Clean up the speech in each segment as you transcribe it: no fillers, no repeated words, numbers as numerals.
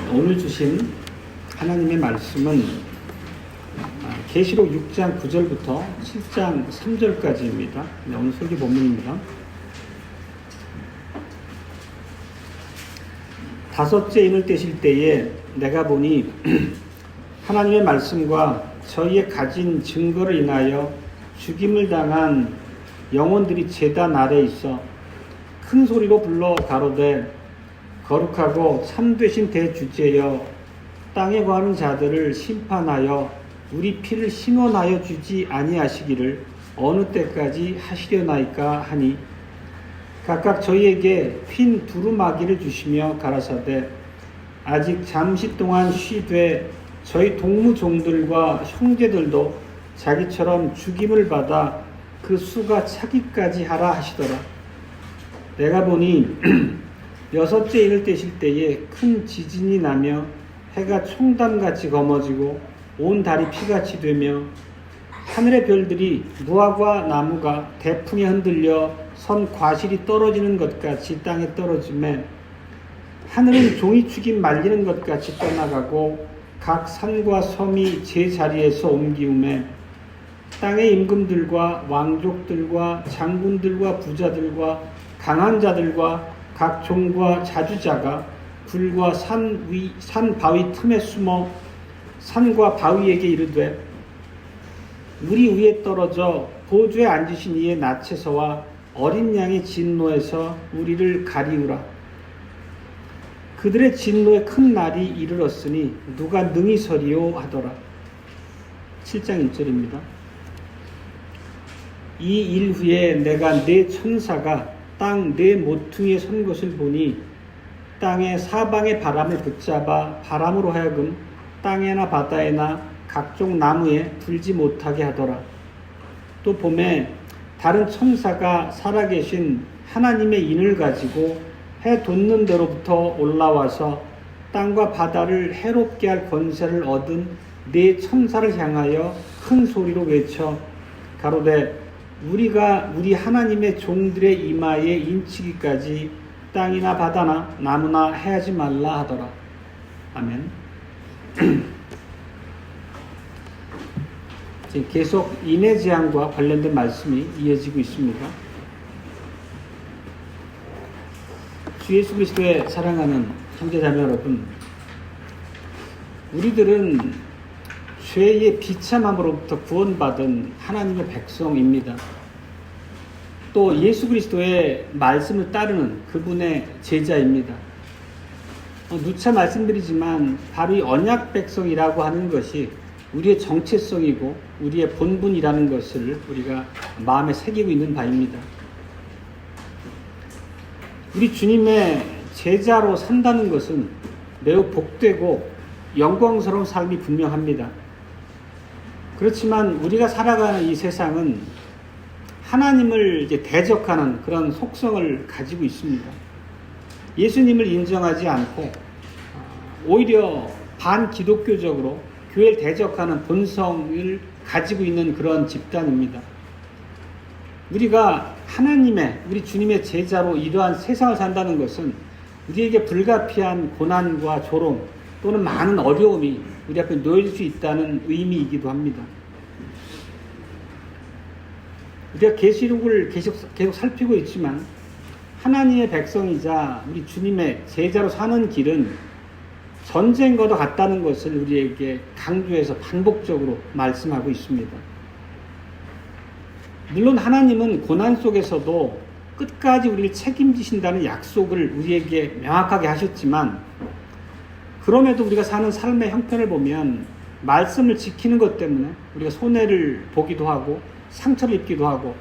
오늘 주신 하나님의 말씀은 계시록 6장 9절부터 7장 3절까지입니다. 오늘 설교 본문입니다. 다섯째 인을 떼실 때에 내가 보니 하나님의 말씀과 저희의 가진 증거를 인하여 죽임을 당한 영혼들이 제단 아래 있어 큰 소리로 불러 가로되 거룩하고 참되신 대주제여 땅에 거하는 자들을 심판하여 우리 피를 신원하여 주지 아니하시기를 어느 때까지 하시려나이까 하니 각각 저희에게 핀 두루마기를 주시며 가라사대 아직 잠시 동안 쉬되 저희 동무종들과 형제들도 자기처럼 죽임을 받아 그 수가 차기까지 하라 하시더라. 내가 보니 여섯째 인을 떼실 때에 큰 지진이 나며 해가 총담같이 검어지고 온 달이 피같이 되며 하늘의 별들이 무화과 나무가 대풍에 흔들려 선 과실이 떨어지는 것 같이 땅에 떨어지매 하늘은 종이축이 말리는 것 같이 떠나가고 각 산과 섬이 제 자리에서 옮기우매 땅의 임금들과 왕족들과 장군들과 부자들과 강한 자들과 각 종과 자주자가 굴과 산 바위 틈에 숨어 산과 바위에게 이르되 우리 위에 떨어져 보좌에 앉으신 이의 낯에서와 어린 양의 진노에서 우리를 가리우라. 그들의 진노의 큰 날이 이르렀으니 누가 능히 서리요 하더라. 7장 1절입니다. 이 일 후에 내가 네 천사가 땅 네 모퉁이에 선 것을 보니 땅의 사방의 바람을 붙잡아 바람으로 하여금 땅에나 바다에나 각종 나무에 불지 못하게 하더라. 또 봄에 다른 천사가 살아계신 하나님의 인을 가지고 해 돋는 데로부터 올라와서 땅과 바다를 해롭게 할 권세를 얻은 네 천사를 향하여 큰 소리로 외쳐 가로되 우리가 우리 하나님의 종들의 이마에 인치기까지 땅이나 바다나 나무나 해하지 말라 하더라. 아멘. 지금 계속 인의 재앙과 관련된 말씀이 이어지고 있습니다. 주 예수 그리스도의 사랑하는 형제자매 여러분, 우리들은 죄의 비참함으로부터 구원받은 하나님의 백성입니다. 또 예수 그리스도의 말씀을 따르는 그분의 제자입니다. 누차 말씀드리지만 바로 이 언약 백성이라고 하는 것이 우리의 정체성이고 우리의 본분이라는 것을 우리가 마음에 새기고 있는 바입니다. 우리 주님의 제자로 산다는 것은 매우 복되고 영광스러운 삶이 분명합니다. 그렇지만 우리가 살아가는 이 세상은 하나님을 이제 대적하는 그런 속성을 가지고 있습니다. 예수님을 인정하지 않고 오히려 반기독교적으로 교회를 대적하는 본성을 가지고 있는 그런 집단입니다. 우리가 우리 주님의 제자로 이러한 세상을 산다는 것은 우리에게 불가피한 고난과 조롱 또는 많은 어려움이 우리 앞에 놓여질 수 있다는 의미이기도 합니다. 우리가 계시록을 계속 살피고 있지만 하나님의 백성이자 우리 주님의 제자로 사는 길은 전쟁과도 같다는 것을 우리에게 강조해서 반복적으로 말씀하고 있습니다. 물론 하나님은 고난 속에서도 끝까지 우리를 책임지신다는 약속을 우리에게 명확하게 하셨지만 그럼에도 우리가 사는 삶의 형편을 보면 말씀을 지키는 것 때문에 우리가 손해를 보기도 하고 상처를 입기도 하고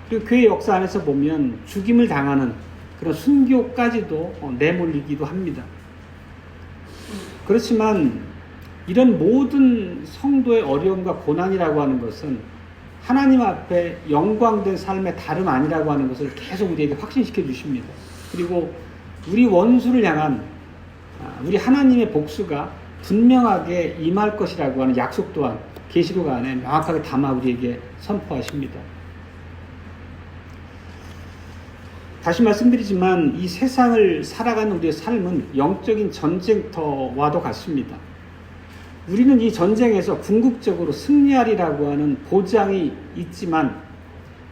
그리고 교회 역사 안에서 보면 죽임을 당하는 그런 순교까지도 내몰리기도 합니다. 그렇지만 이런 모든 성도의 어려움과 고난이라고 하는 것은 하나님 앞에 영광된 삶의 다름 아니라고 하는 것을 계속 우리에게 확신시켜 주십니다. 그리고 우리 원수를 향한 우리 하나님의 복수가 분명하게 임할 것이라고 하는 약속 또한 계시록 안에 명확하게 담아 우리에게 선포하십니다. 다시 말씀드리지만 이 세상을 살아가는 우리의 삶은 영적인 전쟁터와도 같습니다. 우리는 이 전쟁에서 궁극적으로 승리하리라고 하는 보장이 있지만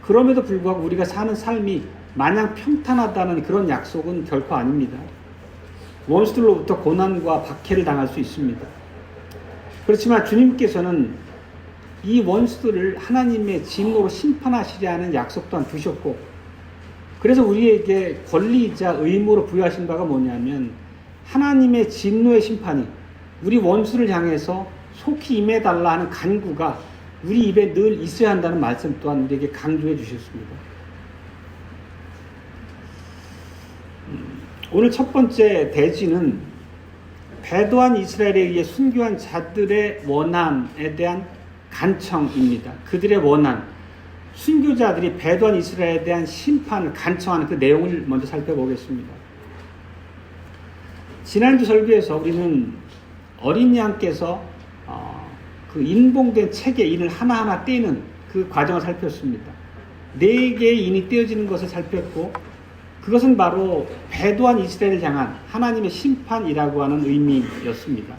그럼에도 불구하고 우리가 사는 삶이 마냥 평탄하다는 그런 약속은 결코 아닙니다. 원수들로부터 고난과 박해를 당할 수 있습니다. 그렇지만 주님께서는 이 원수들을 하나님의 진노로 심판하시리라는 약속 또한 두셨고, 그래서 우리에게 권리이자 의무로 부여하신 바가 뭐냐면 하나님의 진노의 심판이 우리 원수를 향해서 속히 임해달라 하는 간구가 우리 입에 늘 있어야 한다는 말씀 또한 우리에게 강조해 주셨습니다. 오늘 첫 번째 대지는 배도한 이스라엘에 의해 순교한 자들의 원한에 대한 간청입니다. 그들의 원한, 순교자들이 배도한 이스라엘에 대한 심판을 간청하는 그 내용을 먼저 살펴보겠습니다. 지난주 설교에서 우리는 어린 양께서 그 인봉된 책의 인을 하나하나 떼는 그 과정을 살폈습니다. 4개의 인이 떼어지는 것을 살폈고, 그것은 바로 배도한 이스라엘을 향한 하나님의 심판이라고 하는 의미였습니다.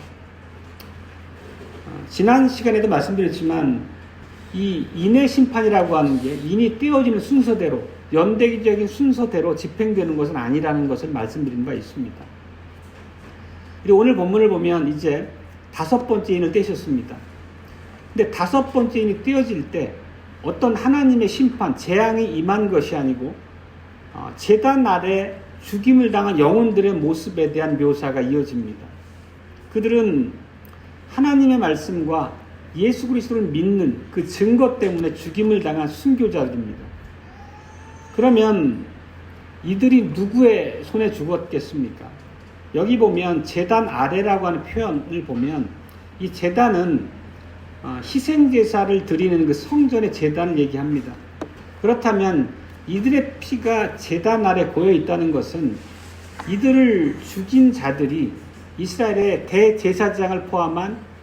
지난 시간에도 말씀드렸지만 이 인의 심판이라고 하는 게 인이 떼어지는 순서대로, 연대기적인 순서대로 집행되는 것은 아니라는 것을 말씀드린 바 있습니다. 그리고 오늘 본문을 보면 이제 5번째 인을 떼셨습니다. 근데 5번째 인이 떼어질 때 어떤 하나님의 심판, 재앙이 임한 것이 아니고 제단 아래 죽임을 당한 영혼들의 모습에 대한 묘사가 이어집니다. 그들은 하나님의 말씀과 예수 그리스도를 믿는 그 증거 때문에 죽임을 당한 순교자들입니다. 그러면 이들이 누구의 손에 죽었겠습니까? 여기 보면 제단 아래라고 하는 표현을 보면 이 제단은 희생제사를 드리는 그 성전의 제단을 얘기합니다. 그렇다면 이들의 피가 제단 아래 고여 있다는 것은 이들을 죽인 자들이 이스라엘의 대제사장을 포함한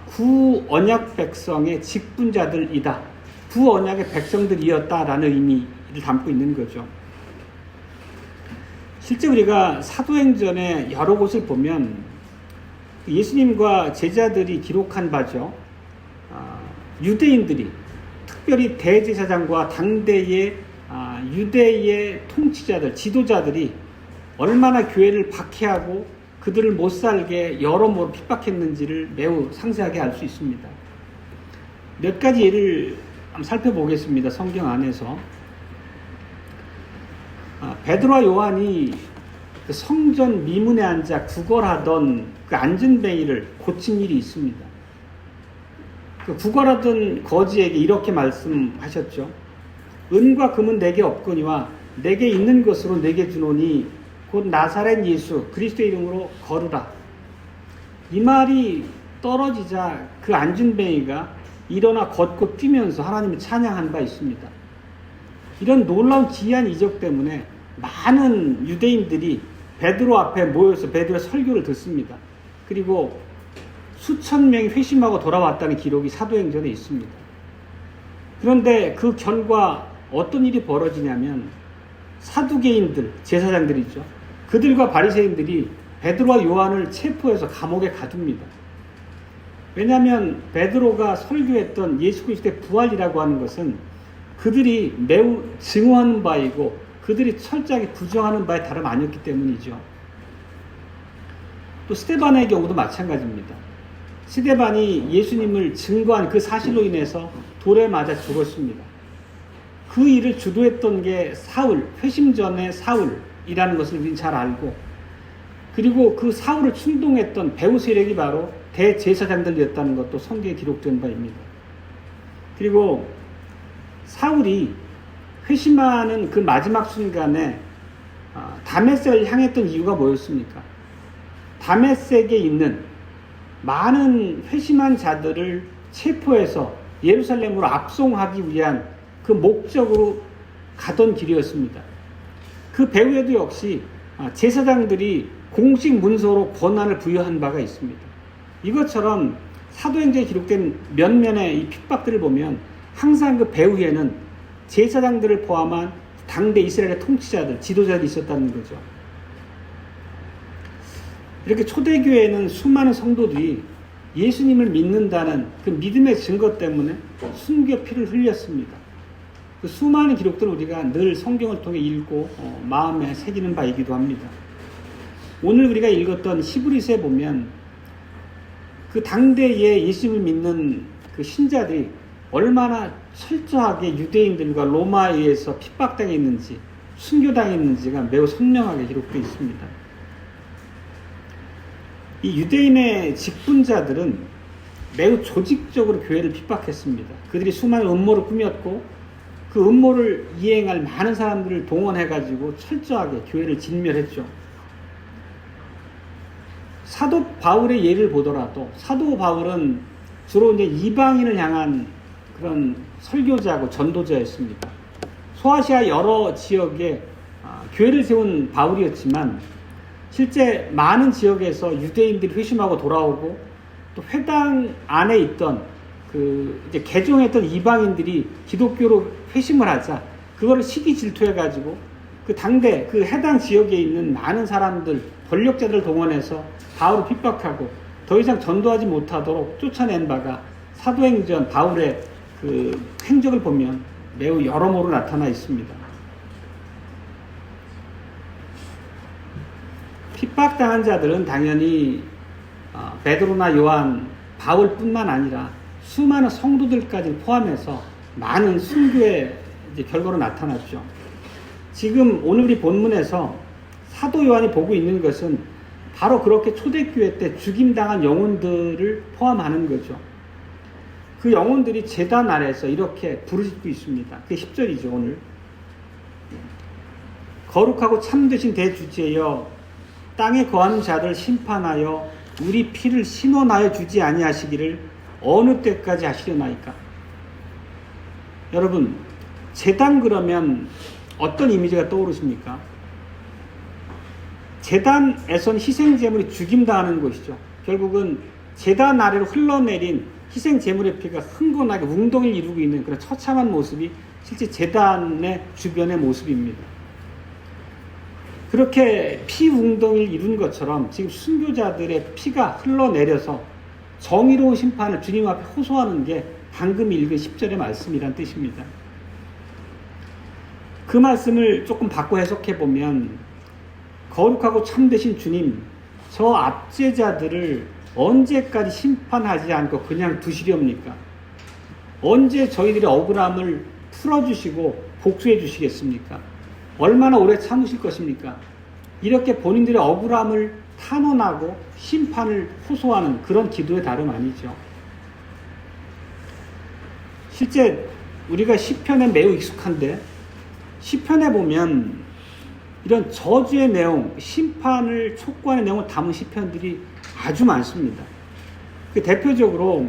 구언약 백성의 직분자들이다. 구언약의 백성들이었다라는 의미를 담고 있는 거죠. 실제 우리가 사도행전의 여러 곳을 보면 예수님과 제자들이 기록한 바죠. 유대인들이, 특별히 대제사장과 당대의 유대의 통치자들, 지도자들이 얼마나 교회를 박해하고 그들을 못살게 여러모로 핍박했는지를 매우 상세하게 알 수 있습니다. 몇 가지 예를 한번 살펴보겠습니다. 성경 안에서. 베드로와 요한이 그 성전 미문에 앉아 구걸하던 그 안전뱅이를 고친 일이 있습니다. 그 구걸하던 거지에게 이렇게 말씀하셨죠. 은과 금은 내게 없거니와 내게 있는 것으로 내게 주노니 곧 나사렛 예수 그리스도의 이름으로 걸으라. 이 말이 떨어지자 그 안전뱅이가 일어나 걷고 뛰면서 하나님을 찬양한 바 있습니다. 이런 놀라운 기이한 이적 때문에 많은 유대인들이 베드로 앞에 모여서 베드로의 설교를 듣습니다. 그리고 수천 명이 회심하고 돌아왔다는 기록이 사도행전에 있습니다. 그런데 그 결과 어떤 일이 벌어지냐면 사두개인들, 제사장들이죠. 그들과 바리새인들이 베드로와 요한을 체포해서 감옥에 가둡니다. 왜냐하면 베드로가 설교했던 예수 그리스도의 부활이라고 하는 것은 그들이 매우 증오하는 바이고 그들이 철저하게 부정하는 바에 다름 아니었기 때문이죠. 또 스데반의 경우도 마찬가지입니다. 스데반이 예수님을 증거한 그 사실로 인해서 돌에 맞아 죽었습니다. 그 일을 주도했던 게 사울, 회심전의 사울이라는 것을 우리는 잘 알고, 그리고 그 사울을 충동했던 배후 세력이 바로 대제사장들이었다는 것도 성경에 기록된 바입니다. 그리고 사울이 회심하는 그 마지막 순간에 다메섹을 향했던 이유가 뭐였습니까? 다메섹에 있는 많은 회심한 자들을 체포해서 예루살렘으로 압송하기 위한 그 목적으로 가던 길이었습니다. 그 배후에도 역시 제사장들이 공식 문서로 권한을 부여한 바가 있습니다. 이것처럼 사도행전에 기록된 몇몇의 이 핍박들을 보면 항상 그 배후에는 제사장들을 포함한 당대 이스라엘의 통치자들, 지도자들이 있었다는 거죠. 이렇게 초대교회에는 수많은 성도들이 예수님을 믿는다는 그 믿음의 증거 때문에 순교 피를 흘렸습니다. 그 수많은 기록들을 우리가 늘 성경을 통해 읽고 마음에 새기는 바이기도 합니다. 오늘 우리가 읽었던 히브리서에 보면 그 당대에 예수님을 믿는 그 신자들이 얼마나 철저하게 유대인들과 로마에 의해서 핍박당했는지, 순교당했는지가 매우 선명하게 기록되어 있습니다. 이 유대인의 직분자들은 매우 조직적으로 교회를 핍박했습니다. 그들이 수많은 음모를 꾸몄고 그 음모를 이행할 많은 사람들을 동원해가지고 철저하게 교회를 진멸했죠. 사도 바울의 예를 보더라도 사도 바울은 주로 이제 이방인을 향한 그런 설교자고 전도자였습니다. 소아시아 여러 지역에 교회를 세운 바울이었지만 실제 많은 지역에서 유대인들이 회심하고 돌아오고 또 회당 안에 있던 그 이제 개종했던 이방인들이 기독교로 회심을 하자 그거를 시기 질투해가지고 그 당대 그 해당 지역에 있는 많은 사람들 권력자들을 동원해서 바울을 핍박하고 더 이상 전도하지 못하도록 쫓아낸 바가 사도행전 바울의 그 행적을 보면 매우 여러모로 나타나 있습니다. 핍박당한 자들은 당연히 베드로나 요한, 바울뿐만 아니라 수많은 성도들까지 포함해서 많은 순교의 결과로 나타났죠. 지금 오늘 우리 본문에서 사도 요한이 보고 있는 것은 바로 그렇게 초대교회 때 죽임당한 영혼들을 포함하는 거죠. 그 영혼들이 제단 아래에서 이렇게 부르짖고 있습니다. 그게 10절이죠, 오늘. 거룩하고 참되신 대주제여 땅에 거하는 자들 심판하여 우리 피를 신원하여 주지 아니하시기를 어느 때까지 하시려나이까. 여러분, 제단 그러면 어떤 이미지가 떠오르십니까? 제단에선 희생제물이 죽임당하는 곳이죠. 결국은 제단 아래로 흘러내린 희생제물의 피가 흥건하게 웅덩이를 이루고 있는 그런 처참한 모습이 실제 제단의 주변의 모습입니다. 그렇게 피 웅덩이를 이룬 것처럼 지금 순교자들의 피가 흘러내려서 정의로운 심판을 주님 앞에 호소하는 게 방금 읽은 10절의 말씀이란 뜻입니다. 그 말씀을 조금 바꿔 해석해 보면 거룩하고 참되신 주님, 저 압제자들을 언제까지 심판하지 않고 그냥 두시렵니까? 언제 저희들의 억울함을 풀어주시고 복수해 주시겠습니까? 얼마나 오래 참으실 것입니까? 이렇게 본인들의 억울함을 탄원하고 심판을 호소하는 그런 기도의 다름 아니죠. 실제 우리가 시편에 매우 익숙한데 시편에 보면 이런 저주의 내용, 심판을 촉구하는 내용을 담은 시편들이 아주 많습니다. 그 대표적으로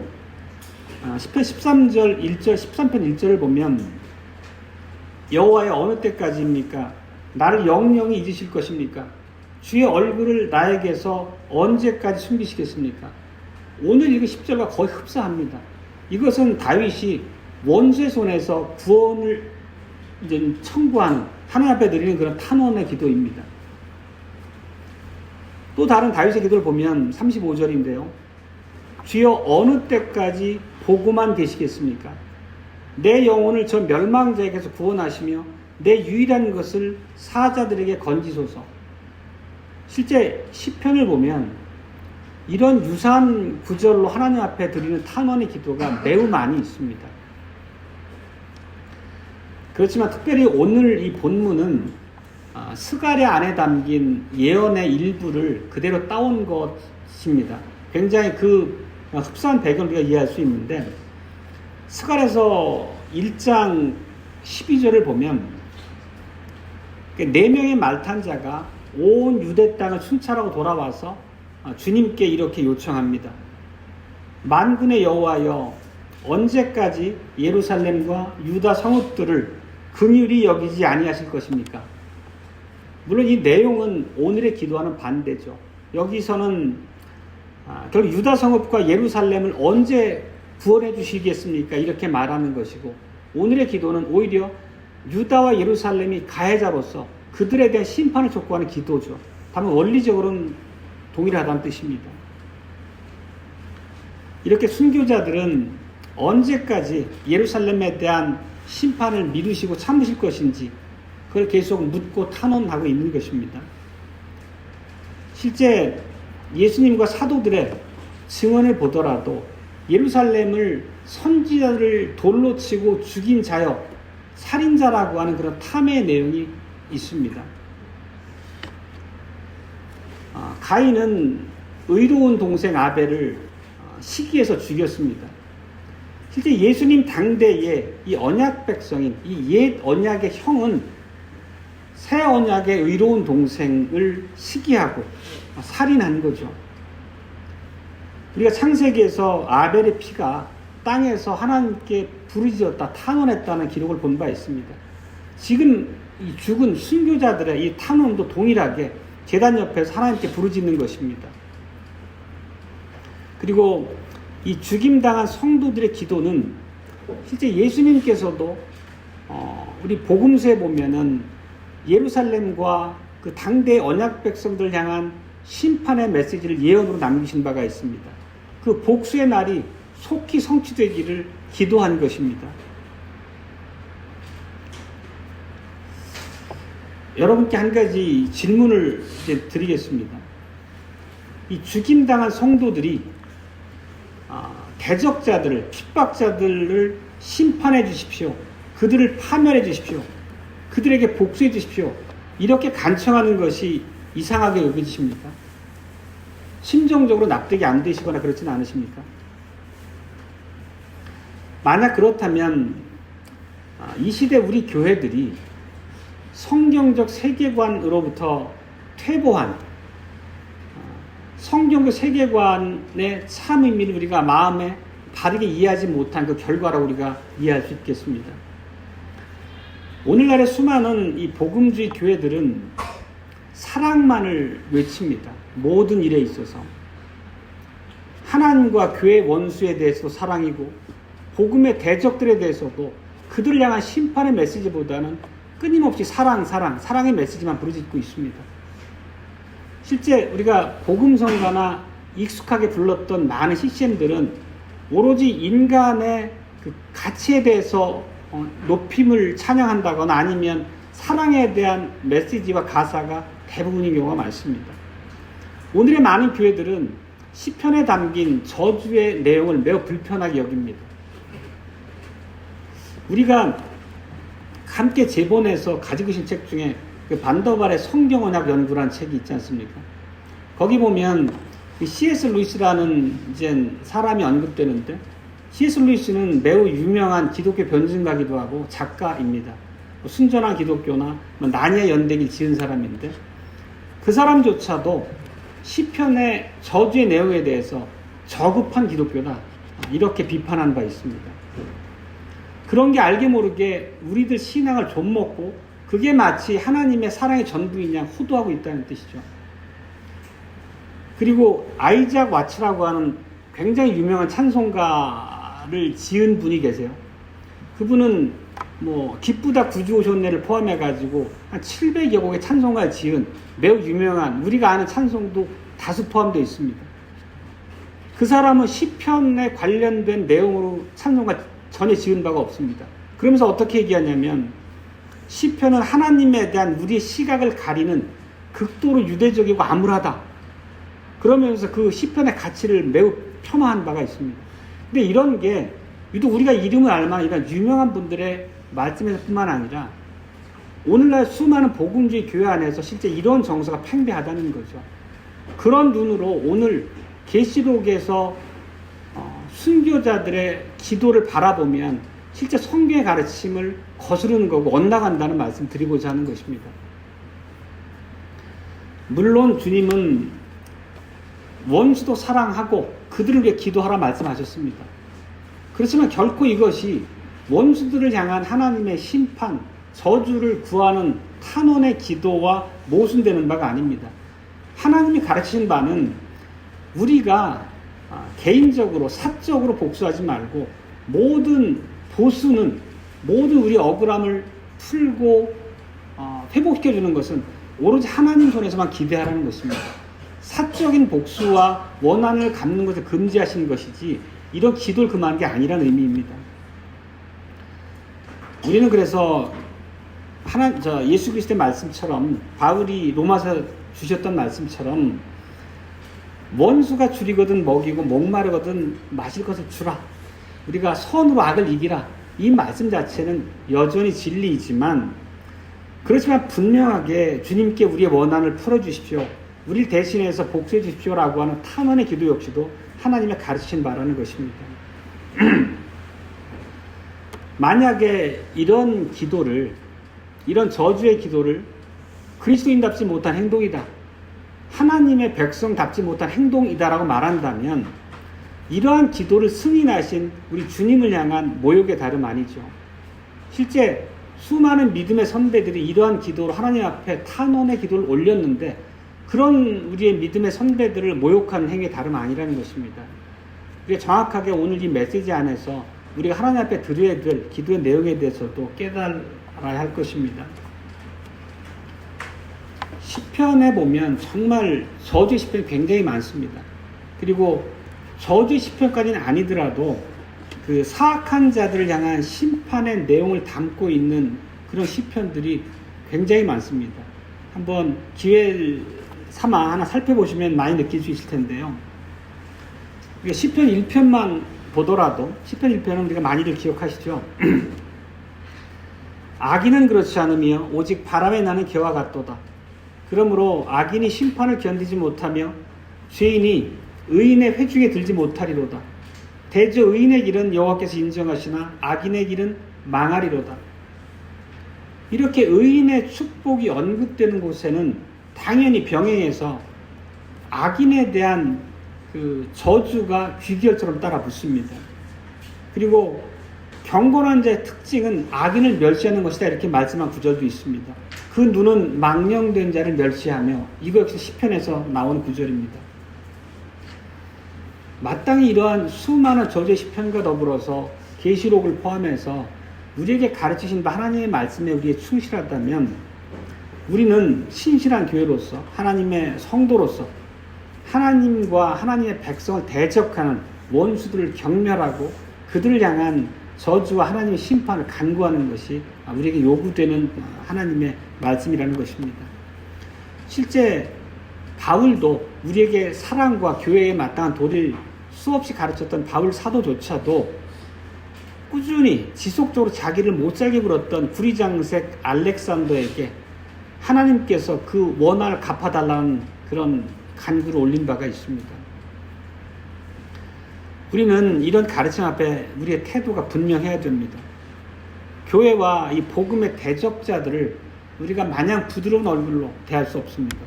시편 13절 1절 13편 1절을 보면 여호와의 어느 때까지입니까? 나를 영영히 잊으실 것입니까? 주의 얼굴을 나에게서 언제까지 숨기시겠습니까? 오늘 읽은 10절과 거의 흡사합니다. 이것은 다윗이 원수의 손에서 구원을 이제 청구하는 하나님 앞에 드리는 그런 탄원의 기도입니다. 또 다른 다윗의 기도를 보면 35절인데요. 주여 어느 때까지 보고만 계시겠습니까? 내 영혼을 저 멸망자에게서 구원하시며 내 유일한 것을 사자들에게 건지소서. 실제 시편을 보면 이런 유사한 구절로 하나님 앞에 드리는 탄원의 기도가 매우 많이 있습니다. 그렇지만 특별히 오늘 이 본문은 스가랴 안에 담긴 예언의 일부를 그대로 따온 것입니다. 굉장히 그 흡사한 배경을 우리가 이해할 수 있는데 스가랴서 1장 12절을 보면 4명의 말탄자가 온 유대 땅을 순찰하고 돌아와서 주님께 이렇게 요청합니다. 만군의 여호와여 언제까지 예루살렘과 유다 성읍들을 긍휼히 여기지 아니하실 것입니까? 물론 이 내용은 오늘의 기도와는 반대죠. 여기서는 결국 유다 성읍과 예루살렘을 언제 구원해 주시겠습니까? 이렇게 말하는 것이고 오늘의 기도는 오히려 유다와 예루살렘이 가해자로서 그들에 대한 심판을 촉구하는 기도죠. 다만 원리적으로는 동일하다는 뜻입니다. 이렇게 순교자들은 언제까지 예루살렘에 대한 심판을 미루시고 참으실 것인지 그걸 계속 묻고 탄원하고 있는 것입니다. 실제 예수님과 사도들의 증언을 보더라도 예루살렘을 선지자를 돌로 치고 죽인 자여 살인자라고 하는 그런 탐의 내용이 있습니다. 가인은 의로운 동생 아벨을 시기해서 죽였습니다. 실제 예수님 당대에 이 언약 백성인 이 옛 언약의 형은 새 언약의 의로운 동생을 시기하고 살인한 거죠. 우리가 창세기에서 아벨의 피가 땅에서 하나님께 부르짖었다, 탄원했다는 기록을 본 바 있습니다. 지금 이 죽은 순교자들의 이 탄원도 동일하게 제단 옆에서 하나님께 부르짖는 것입니다. 그리고 이 죽임당한 성도들의 기도는 실제 예수님께서도 우리 복음서에 보면은 예루살렘과 그 당대 언약 백성들 향한 심판의 메시지를 예언으로 남기신 바가 있습니다. 그 복수의 날이 속히 성취되기를 기도한 것입니다. 여러분께 한 가지 질문을 이제 드리겠습니다. 이 죽임당한 성도들이 대적자들을, 핍박자들을 심판해 주십시오. 그들을 파멸해 주십시오. 그들에게 복수해 주십시오. 이렇게 간청하는 것이 이상하게 여겨지십니까? 심정적으로 납득이 안 되시거나 그렇지는 않으십니까? 만약 그렇다면 이 시대 우리 교회들이 성경적 세계관으로부터 퇴보한 성경적 세계관의 참 의미를 우리가 마음에 바르게 이해하지 못한 그 결과라고 우리가 이해할 수 있겠습니다. 오늘날의 수많은 이 복음주의 교회들은 사랑만을 외칩니다. 모든 일에 있어서. 하나님과 교회 원수에 대해서도 사랑이고 복음의 대적들에 대해서도 그들을 향한 심판의 메시지보다는 끊임없이 사랑의 메시지만 부르짖고 있습니다. 실제 우리가 복음성가나 익숙하게 불렀던 많은 CCM들은 오로지 인간의 그 가치에 대해서 높임을 찬양한다거나 아니면 사랑에 대한 메시지와 가사가 대부분인 경우가 많습니다. 오늘의 많은 교회들은 시편에 담긴 저주의 내용을 매우 불편하게 여깁니다. 우리가 함께 제본해서 가지고 계신 책 중에 그 반더발의 성경언약 연구라는 책이 있지 않습니까? 거기 보면 C.S. 루이스라는 이제 사람이 언급되는데 C.S. 루이스는 매우 유명한 기독교 변증가기도 하고 작가입니다. 순전한 기독교나 나니아 연대기를 지은 사람인데 그 사람조차도 시편의 저주의 내용에 대해서 저급한 기독교다 이렇게 비판한 바 있습니다. 그런 게 알게 모르게 우리들 신앙을 좀먹고 그게 마치 하나님의 사랑의 전부인 양 호도하고 있다는 뜻이죠. 그리고 아이작 와츠라고 하는 굉장히 유명한 찬송가를 지은 분이 계세요. 그분은 기쁘다 구주오셨네를 포함해가지고 한 700여 곡의 찬송가를 지은 매우 유명한 우리가 아는 찬송도 다수 포함되어 있습니다. 그 사람은 시편에 관련된 내용으로 찬송가 전혀 지은 바가 없습니다. 그러면서 어떻게 얘기하냐면 시편은 하나님에 대한 우리의 시각을 가리는 극도로 유대적이고 암울하다. 그러면서 그 시편의 가치를 매우 폄하한 바가 있습니다. 근데 이런 게 유독 우리가 이름을 알만한 이런 유명한 분들의 말씀에서 뿐만 아니라 오늘날 수많은 복음주의 교회 안에서 실제 이런 정서가 팽배하다는 거죠. 그런 눈으로 오늘 계시록에서 순교자들의 기도를 바라보면 실제 성경의 가르침을 거스르는 거고 엇나간다는 말씀 드리고자 하는 것입니다. 물론 주님은 원수도 사랑하고 그들을 위해 기도하라 말씀하셨습니다. 그렇지만 결코 이것이 원수들을 향한 하나님의 심판, 저주를 구하는 탄원의 기도와 모순되는 바가 아닙니다. 하나님이 가르치신 바는 우리가 개인적으로 사적으로 복수하지 말고 모든 보수는 모든 우리 억울함을 풀고 회복시켜주는 것은 오로지 하나님 손에서만 기대하라는 것입니다. 사적인 복수와 원한을 갚는 것을 금지하시는 것이지 이런 기도를 금하는 게 아니라는 의미입니다. 우리는 그래서 예수 그리스도의 말씀처럼 바울이 로마서 주셨던 말씀처럼 원수가 줄이거든 먹이고 목마르거든 마실 것을 주라. 우리가 선으로 악을 이기라. 이 말씀 자체는 여전히 진리이지만 그렇지만 분명하게 주님께 우리의 원한을 풀어주십시오. 우리를 대신해서 복수해 주십시오라고 하는 탄원의 기도 역시도 하나님의 가르치신 바라는 것입니다. 만약에 이런 기도를, 이런 저주의 기도를 그리스도인답지 못한 행동이다, 하나님의 백성답지 못한 행동이다라고 말한다면 이러한 기도를 승인하신 우리 주님을 향한 모욕의 다름 아니죠. 실제 수많은 믿음의 선배들이 이러한 기도로 하나님 앞에 탄원의 기도를 올렸는데 그런 우리의 믿음의 선배들을 모욕하는 행위의 다름 아니라는 것입니다. 우리가 정확하게 오늘 이 메시지 안에서 우리가 하나님 앞에 드려야 될 기도의 내용에 대해서도 깨달아야 할 것입니다. 시편에 보면 정말 저주의 시편이 굉장히 많습니다. 그리고 저주의 시편까지는 아니더라도 그 사악한 자들을 향한 심판의 내용을 담고 있는 그런 시편들이 굉장히 많습니다. 한번 기회를 삼아 하나 살펴보시면 많이 느낄 수 있을 텐데요. 시편 1편만 보더라도 시편 1편은 우리가 많이들 기억하시죠? 악인은 그렇지 않으며 오직 바람에 나는 개와 같도다. 그러므로 악인이 심판을 견디지 못하며 죄인이 의인의 회중에 들지 못하리로다. 대저 의인의 길은 여호와께서 인정하시나 악인의 길은 망하리로다. 이렇게 의인의 축복이 언급되는 곳에는 당연히 병행해서 악인에 대한 그 저주가 귀결처럼 따라 붙습니다. 그리고 경건한 자의 특징은 악인을 멸시하는 것이다 이렇게 말씀한 구절도 있습니다. 그 눈은 망령된 자를 멸시하며 이거 역시 시편에서 나온 구절입니다. 마땅히 이러한 수많은 저주의 시편과 더불어서 계시록을 포함해서 우리에게 가르치신 바 하나님의 말씀에 우리에 충실하다면 우리는 신실한 교회로서 하나님의 성도로서 하나님과 하나님의 백성을 대적하는 원수들을 경멸하고 그들을 향한 저주와 하나님의 심판을 간구하는 것이 우리에게 요구되는 하나님의 말씀이라는 것입니다. 실제 바울도 우리에게 사랑과 교회에 마땅한 도리를 수없이 가르쳤던 바울 사도조차도 꾸준히 지속적으로 자기를 못살게 굴었던 구리장색 알렉산더에게 하나님께서 그 원한을 갚아달라는 그런 간구를 올린 바가 있습니다. 우리는 이런 가르침 앞에 우리의 태도가 분명해야 됩니다. 교회와 이 복음의 대적자들을 우리가 마냥 부드러운 얼굴로 대할 수 없습니다.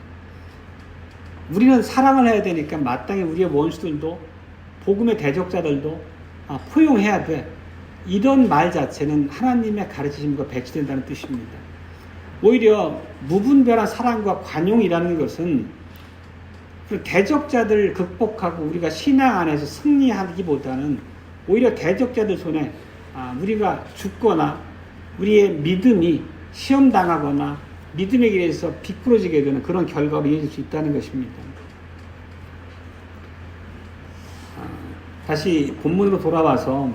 우리는 사랑을 해야 되니까 마땅히 우리의 원수들도 복음의 대적자들도 포용해야 돼. 이런 말 자체는 하나님의 가르치심과 배치된다는 뜻입니다. 오히려 무분별한 사랑과 관용이라는 것은 그 대적자들을 극복하고 우리가 신앙 안에서 승리하기보다는 오히려 대적자들 손에 우리가 죽거나 우리의 믿음이 시험당하거나 믿음의 길에서 비뚤어지게 되는 그런 결과로 이어질 수 있다는 것입니다. 다시 본문으로 돌아와서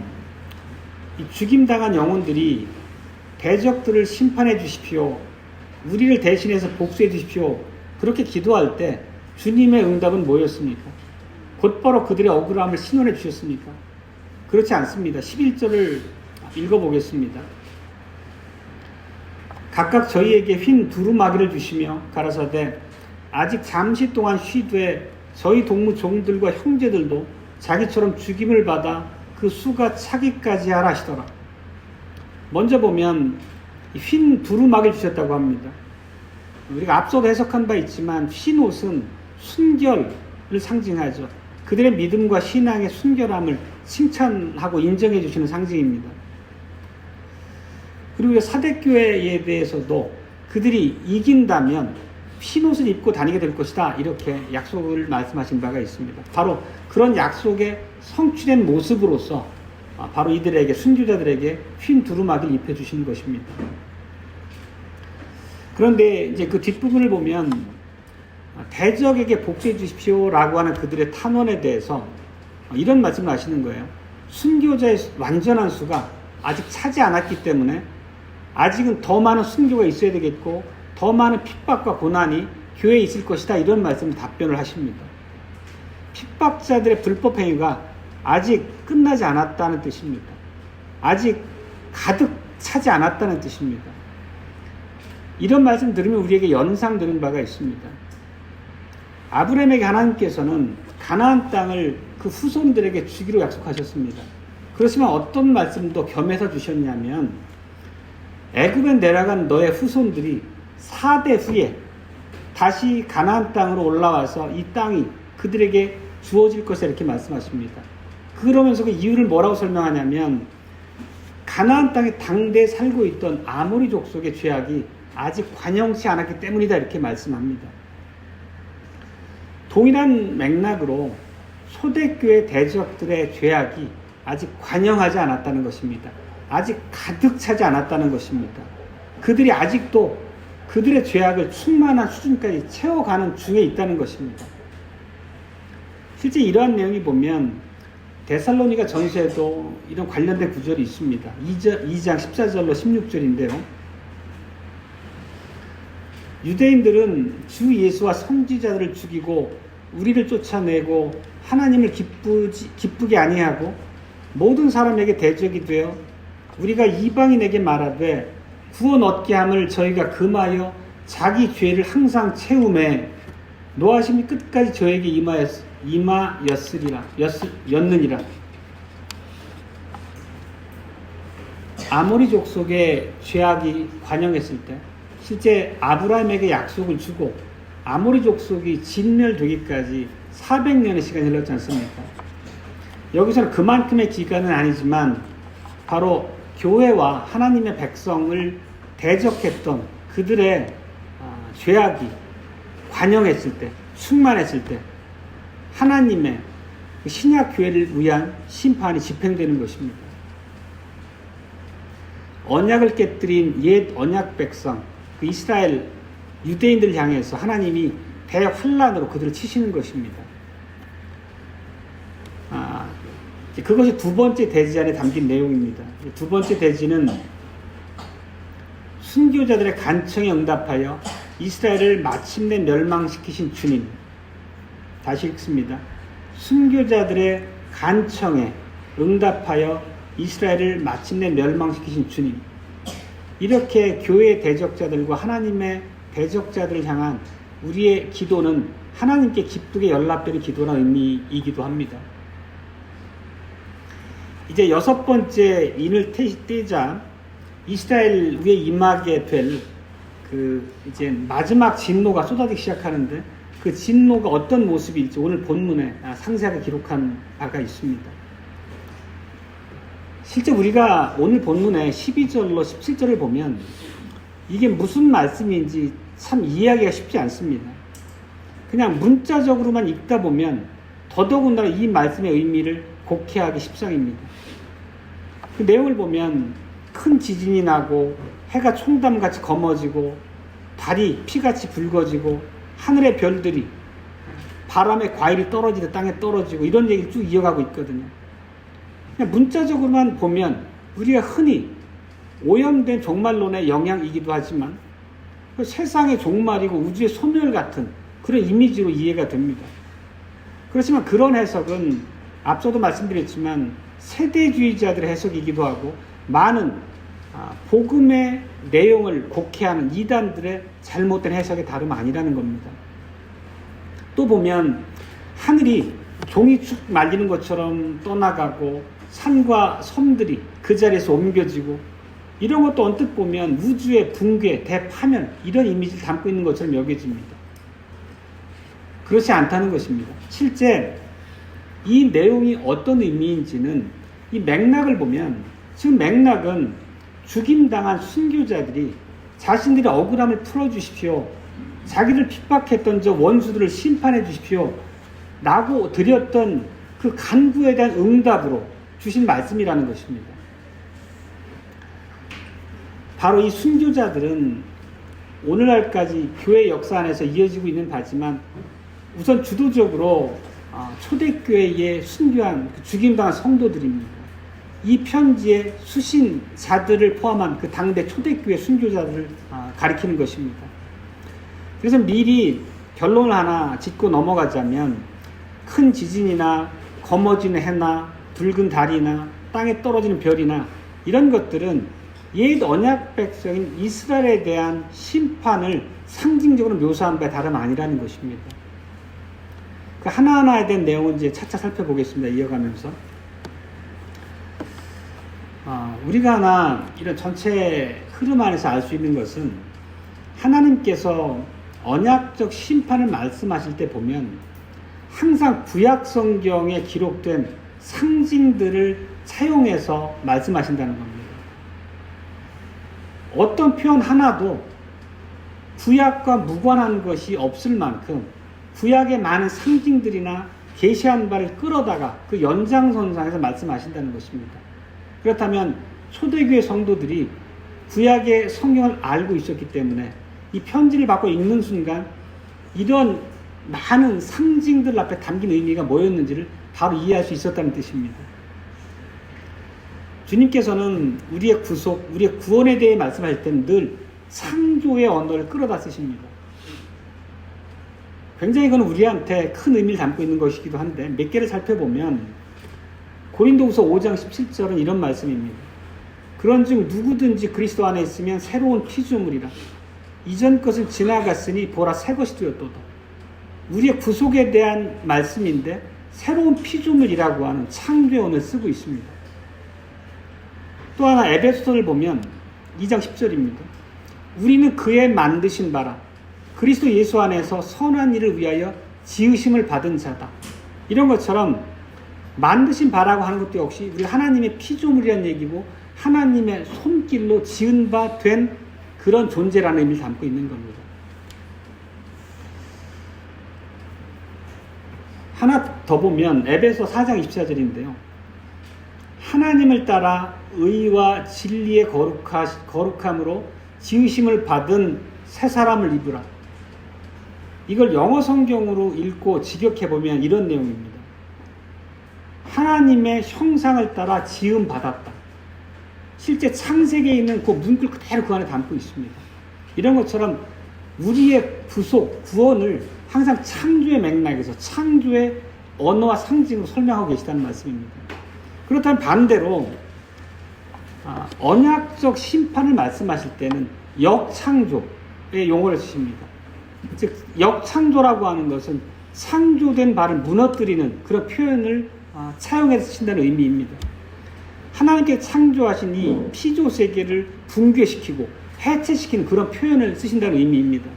이 죽임당한 영혼들이 대적들을 심판해 주십시오. 우리를 대신해서 복수해 주십시오. 그렇게 기도할 때 주님의 응답은 뭐였습니까? 곧바로 그들의 억울함을 신원해 주셨습니까? 그렇지 않습니다. 11절을 읽어보겠습니다. 각각 저희에게 흰 두루마기를 주시며 가라사대 아직 잠시 동안 쉬되 저희 동무 종들과 형제들도 자기처럼 죽임을 받아 그 수가 차기까지 하라 하시더라. 먼저 보면 흰 두루마기를 주셨다고 합니다. 우리가 앞서도 해석한 바 있지만 흰 옷은 순결을 상징하죠. 그들의 믿음과 신앙의 순결함을 칭찬하고 인정해 주시는 상징입니다. 그리고 사대교회에 대해서도 그들이 이긴다면 흰옷을 입고 다니게 될 것이다 이렇게 약속을 말씀하신 바가 있습니다. 바로 그런 약속의 성취된 모습으로서 바로 이들에게 순교자들에게 흰 두루마기를 입혀주시는 것입니다. 그런데 이제 그 뒷부분을 보면 대적에게 복수해 주십시오라고 하는 그들의 탄원에 대해서 이런 말씀을 하시는 거예요. 순교자의 완전한 수가 아직 차지 않았기 때문에 아직은 더 많은 순교가 있어야 되겠고 더 많은 핍박과 고난이 교회에 있을 것이다, 이런 말씀을 답변을 하십니다. 핍박자들의 불법 행위가 아직 끝나지 않았다는 뜻입니다. 아직 가득 차지 않았다는 뜻입니다. 이런 말씀 들으면 우리에게 연상되는 바가 있습니다. 아브라함에게 하나님께서는 가나안 땅을 그 후손들에게 주기로 약속하셨습니다. 그렇지만 어떤 말씀도 겸해서 주셨냐면 애굽에 내려간 너의 후손들이 4대 후에 다시 가나안 땅으로 올라와서 이 땅이 그들에게 주어질 것이다, 이렇게 말씀하십니다. 그러면서 그 이유를 뭐라고 설명하냐면 가나안 땅에 당대에 살고 있던 아모리 족속의 죄악이 아직 관영치 않았기 때문이다, 이렇게 말씀합니다. 동일한 맥락으로 초대교회 대적들의 죄악이 아직 관영하지 않았다는 것입니다. 아직 가득 차지 않았다는 것입니다. 그들이 아직도 그들의 죄악을 충만한 수준까지 채워가는 중에 있다는 것입니다. 실제 이러한 내용이 보면 데살로니가 전서에도 이런 관련된 구절이 있습니다. 2장 14절로 16절인데요. 유대인들은 주 예수와 선지자들을 죽이고 우리를 쫓아내고 하나님을 기쁘게 아니하고 모든 사람에게 대적이 되어 우리가 이방인에게 말하되 구원 얻게 함을 저희가 금하여 자기 죄를 항상 채우매 노하심이 끝까지 저에게 임하였느니라. 아모리 족속의 죄악이 관영했을 때 실제 아브라함에게 약속을 주고 아모리 족속이 진멸되기까지 400년의 시간이 흘렀지 않습니까? 여기서는 그만큼의 기간은 아니지만 바로 교회와 하나님의 백성을 대적했던 그들의 죄악이 관영했을 때, 충만했을 때 하나님의 신약 교회를 위한 심판이 집행되는 것입니다. 언약을 깨뜨린 옛 언약 백성, 그 이스라엘 유대인들을 향해서 하나님이 대환란으로 그들을 치시는 것입니다. 그것이 두 번째 대지 안에 담긴 내용입니다. 두 번째 대지는 순교자들의 간청에 응답하여 이스라엘을 마침내 멸망시키신 주님. 다시 읽습니다. 순교자들의 간청에 응답하여 이스라엘을 마침내 멸망시키신 주님. 이렇게 교회의 대적자들과 하나님의 대적자들을 향한 우리의 기도는 하나님께 기쁘게 연락되는 기도라는 의미이기도 합니다. 이제 여섯 번째 인을 떼자 이스라엘 위에 임하게 될 이제 마지막 진노가 쏟아지기 시작하는데 그 진노가 어떤 모습일지 오늘 본문에 상세하게 기록한 바가 있습니다. 실제 우리가 오늘 본문에 12절로 17절을 보면 이게 무슨 말씀인지 참 이해하기가 쉽지 않습니다. 그냥 문자적으로만 읽다 보면 더더군다나 이 말씀의 의미를 곡해하기 십상입니다. 그 내용을 보면 큰 지진이 나고 해가 총담같이 검어지고 달이 피같이 붉어지고 하늘의 별들이 바람에 과일이 떨어지듯 땅에 떨어지고 이런 얘기를 쭉 이어가고 있거든요. 그냥 문자적으로만 보면 우리가 흔히 오염된 종말론의 영향이기도 하지만 세상의 종말이고 우주의 소멸 같은 그런 이미지로 이해가 됩니다. 그렇지만 그런 해석은 앞서도 말씀드렸지만 세대주의자들의 해석이기도 하고 많은 복음의 내용을 곡해하는 이단들의 잘못된 해석의 다름 아니라는 겁니다. 또 보면 하늘이 종이 축 말리는 것처럼 떠나가고 산과 섬들이 그 자리에서 옮겨지고 이런 것도 언뜻 보면 우주의 붕괴, 대파멸 이런 이미지를 담고 있는 것처럼 여겨집니다. 그렇지 않다는 것입니다. 실제 이 내용이 어떤 의미인지는 이 맥락을 보면 지금 맥락은 죽임당한 순교자들이 자신들의 억울함을 풀어주십시오. 자기를 핍박했던 저 원수들을 심판해 주십시오. 라고 드렸던 그 간구에 대한 응답으로 주신 말씀이라는 것입니다. 바로 이 순교자들은 오늘날까지 교회 역사 안에서 이어지고 있는 바지만 우선 주도적으로 초대교회에 순교한 죽임당한 성도들입니다. 이 편지에 수신자들을 포함한 그 당대 초대교회 순교자들을 가리키는 것입니다. 그래서 미리 결론을 하나 짚고 넘어가자면 큰 지진이나 거머쥐는 해나 붉은 달이나 땅에 떨어지는 별이나 이런 것들은 옛 언약 백성인 이스라엘에 대한 심판을 상징적으로 묘사한 바에 다름 아니라는 것입니다. 그 하나하나에 대한 내용은 이제 차차 살펴보겠습니다. 이어가면서 우리가 하나 이런 전체 흐름 안에서 알 수 있는 것은 하나님께서 언약적 심판을 말씀하실 때 보면 항상 구약 성경에 기록된 상징들을 차용해서 말씀하신다는 겁니다. 어떤 표현 하나도 구약과 무관한 것이 없을 만큼 구약의 많은 상징들이나 계시한 바를 끌어다가 그 연장선상에서 말씀하신다는 것입니다. 그렇다면 초대교회 성도들이 구약의 성경을 알고 있었기 때문에 이 편지를 받고 읽는 순간 이런 많은 상징들 앞에 담긴 의미가 뭐였는지를 바로 이해할 수 있었다는 뜻입니다. 주님께서는 우리의 구속, 우리의 구원에 대해 말씀하실 때는 늘 창조의 언어를 끌어다 쓰십니다. 굉장히 그건 우리한테 큰 의미를 담고 있는 것이기도 한데 몇 개를 살펴보면 고린도후서 5장 17절은 이런 말씀입니다. 그런즉 누구든지 그리스도 안에 있으면 새로운 피조물이라 이전 것은 지나갔으니 보라 새 것이 되었도다. 우리의 구속에 대한 말씀인데 새로운 피조물이라고 하는 창조의 언어를 쓰고 있습니다. 또 하나 에베소서를 보면 2장 10절입니다. 우리는 그의 만드신 바라 그리스도 예수 안에서 선한 일을 위하여 지으심을 받은 자다. 이런 것처럼 만드신 바라고 하는 것도 역시 우리 하나님의 피조물이라는 얘기고 하나님의 손길로 지은 바 된 그런 존재라는 의미를 담고 있는 겁니다. 하나 더 보면 에베소 4장 24절인데요. 하나님을 따라 의와 진리의 거룩함으로 지으심을 받은 새 사람을 입으라. 이걸 영어 성경으로 읽고 직역해보면 이런 내용입니다. 하나님의 형상을 따라 지음 받았다. 실제 창세기에 있는 그 문구를 그대로 그 안에 담고 있습니다. 이런 것처럼 우리의 구속, 구원을 항상 창조의 맥락에서 창조의 언어와 상징으로 설명하고 계시다는 말씀입니다. 그렇다면 반대로 언약적 심판을 말씀하실 때는 역창조의 용어를 쓰십니다. 즉 역창조라고 하는 것은 창조된 바를 무너뜨리는 그런 표현을 차용해서 쓰신다는 의미입니다. 하나님께 창조하신 이 피조 세계를 붕괴시키고 해체시키는 그런 표현을 쓰신다는 의미입니다.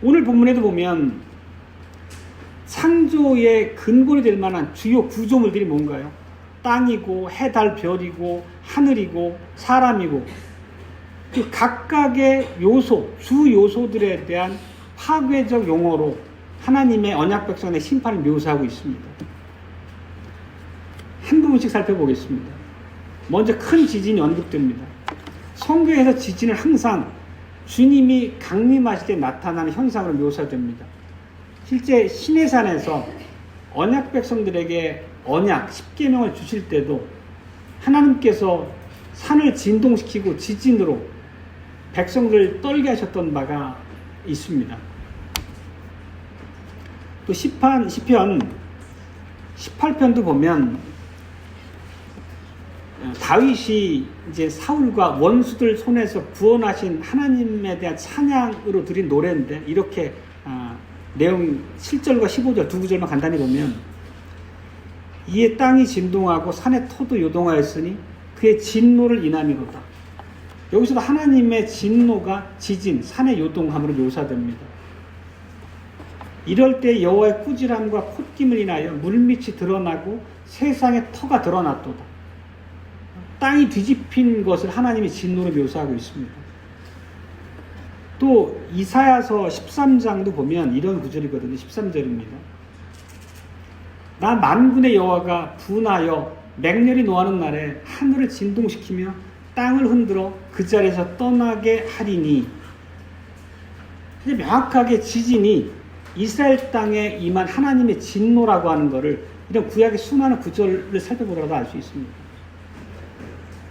오늘 본문에도 보면 창조의 근본이 될 만한 주요 구조물들이 뭔가요? 땅이고 해, 달, 별이고 하늘이고 사람이고 그 각각의 요소, 주 요소들에 대한 파괴적 용어로 하나님의 언약 백성의 심판을 묘사하고 있습니다. 한 부분씩 살펴보겠습니다. 먼저 큰 지진이 언급됩니다. 성경에서 지진은 항상 주님이 강림하실 때 나타나는 현상으로 묘사됩니다. 실제 시내산에서 언약 백성들에게 언약, 십계명을 주실 때도 하나님께서 산을 진동시키고 지진으로 백성들을 떨게 하셨던 바가 있습니다. 또 시편 18편도 보면 다윗이 이제 사울과 원수들 손에서 구원하신 하나님에 대한 찬양으로 드린 노래인데 이렇게 내용 7절과 15절 두 구절만 간단히 보면 이에 땅이 진동하고 산의 터도 요동하였으니 그의 진노를 인함이로다. 여기서도 하나님의 진노가 지진, 산의 요동함으로 묘사됩니다. 이럴 때 여호와의 꾸지람과 콧김을 인하여 물밑이 드러나고 세상의 터가 드러났도다. 땅이 뒤집힌 것을 하나님이 진노로 묘사하고 있습니다. 또 이사야서 13장도 보면 이런 구절이거든요. 13절입니다. 나 만군의 여호와가 분하여 맹렬히 노하는 날에 하늘을 진동시키며 땅을 흔들어 그 자리에서 떠나게 하리니 근데 명확하게 지진이 이스라엘 땅에 임한 하나님의 진노라고 하는 것을 이런 구약의 수많은 구절을 살펴보더라도 알 수 있습니다.